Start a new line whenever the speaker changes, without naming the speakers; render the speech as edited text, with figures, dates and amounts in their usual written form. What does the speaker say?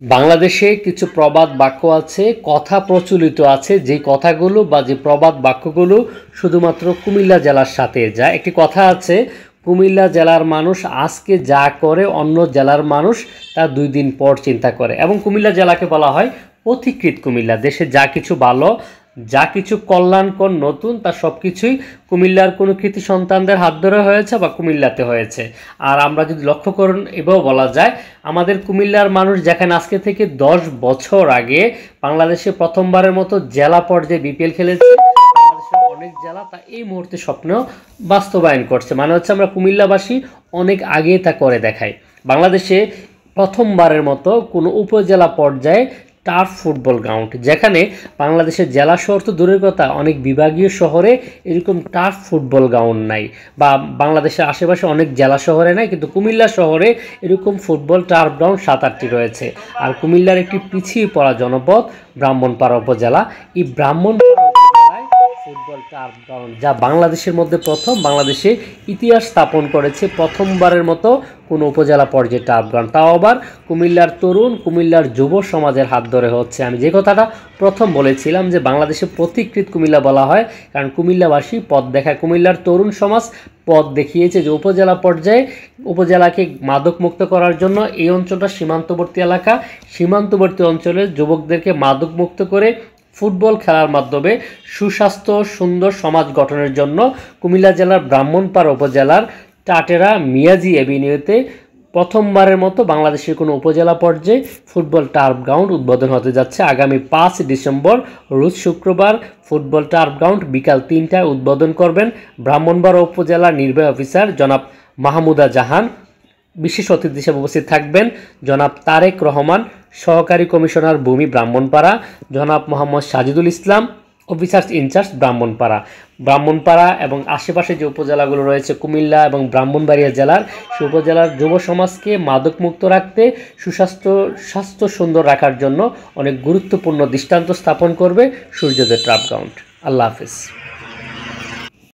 বাংলাদেশে কিছু প্রবাদ বাক্য আছে, কথা প্রচলিত আছে, যেই কথাগুলো বা যে প্রবাদ বাক্যগুলো শুধুমাত্র কুমিল্লা জেলার সাথে যায়। একটি কথা আছে, কুমিল্লা জেলার মানুষ আজকে যা করে অন্য জেলার মানুষ তা 2 দিন পর চিন্তা করে। এবং কুমিল্লা জেলাকে বলা হয় পথিকৃৎ কুমিল্লা। দেশে যা কিছু ভালো, যা কিছু কল্যাণকর নতুন, তা সব কিছুই কুমিল্লার কোনো কৃতি সন্তানদের হাত ধরে হয়েছে বা কুমিল্লাতে হয়েছে। আর আমরা যদি লক্ষ্য করুন, এভাবেও বলা যায় আমাদের কুমিল্লার মানুষ যেখানে আজকে থেকে 10 বছর আগে বাংলাদেশে প্রথমবারের মতো জেলা পর্যায়ে বিপিএল খেলেছে, বাংলাদেশের অনেক জেলা তা এই মুহূর্তে স্বপ্নেও বাস্তবায়ন করছে। মানে হচ্ছে আমরা কুমিল্লাবাসী অনেক আগে তা করে দেখাই। বাংলাদেশে প্রথমবারের মতো কোনো উপজেলা পর্যায়ে টার্ফ ফুটবল গ্রাউন্ড, যেখানে বাংলাদেশের জেলা শহর তো দূরের কথা, অনেক বিভাগীয় শহরে এরকম টার্ফ ফুটবল গ্রাউন্ড নাই, বা বাংলাদেশের আশেপাশে অনেক জেলা শহরে নাই, কিন্তু কুমিল্লা শহরে এরকম ফুটবল টার্ফ গ্রাউন্ড 7-8টি রয়েছে। আর কুমিল্লার একটি পিছিয়ে পড়া জনপদ ব্রাহ্মণপাড়া উপজেলা, এই ব্রাহ্মণপাড়া উপজেলায় ফুটবল টার্ফ গ্রাউন্ড, যা বাংলাদেশের মধ্যে প্রথম, বাংলাদেশে ইতিহাস স্থাপন করেছে প্রথমবারের মতো কোনো উপজেলা পর্যায়ে টার্ফ গ্রাউন্ড, তাও আবার কুমিল্লার তরুণ, কুমিল্লার যুব সমাজের হাত ধরে হচ্ছে। আমি যে কথাটা প্রথম বলেছিলাম যে বাংলাদেশে পথিকৃৎ কুমিল্লা বলা হয়, কারণ কুমিল্লাবাসী পথ দেখায়। কুমিল্লার তরুণ সমাজ পথ দেখিয়েছে যে উপজেলা পর্যায়ে উপজেলাকে মাদকমুক্ত করার জন্য এই অঞ্চলটা সীমান্তবর্তী এলাকা, সীমান্তবর্তী অঞ্চলের যুবকদেরকে মাদকমুক্ত করে ফুটবল খেলার মাধ্যমে সুস্বাস্থ্য সুন্দর সমাজ গঠনের জন্য কুমিল্লা জেলার ব্রাহ্মণপাড়া উপজেলার টাটেরা মিয়াজি এভিনিউতে প্রথমবারের মতো বাংলাদেশের কোনো উপজেলা পর্যায়ে ফুটবল টার্ফ গ্রাউন্ড উদ্বোধন হতে যাচ্ছে। আগামী 5 ডিসেম্বর রোজ শুক্রবার ফুটবল টার্ফ গ্রাউন্ড বিকাল 3টায় উদ্বোধন করবেন ব্রাহ্মণবাড়া উপজেলার নির্বাহী অফিসার জনাব মাহমুদা জাহান। বিশেষ অতিথি হিসেবে উপস্থিত থাকবেন জনাব তারেক রহমান, সহকারী কমিশনার ভূমি ব্রাহ্মণপাড়া, জনাব মোহাম্মদ সাজিদুল ইসলাম, অফিসার্স ইনচার্জ ব্রাহ্মণপাড়া এবং আশেপাশে যে উপজেলাগুলো রয়েছে কুমিল্লা এবং ব্রাহ্মণবাড়িয়া জেলার, সেই উপজেলার যুব সমাজকে মাদকমুক্ত রাখতে, স্বাস্থ্য সুন্দর রাখার জন্য অনেক গুরুত্বপূর্ণ দৃষ্টান্ত স্থাপন করবে সূর্যোদয় টার্ফ গ্রাউন্ড। আল্লাহ হাফিজ।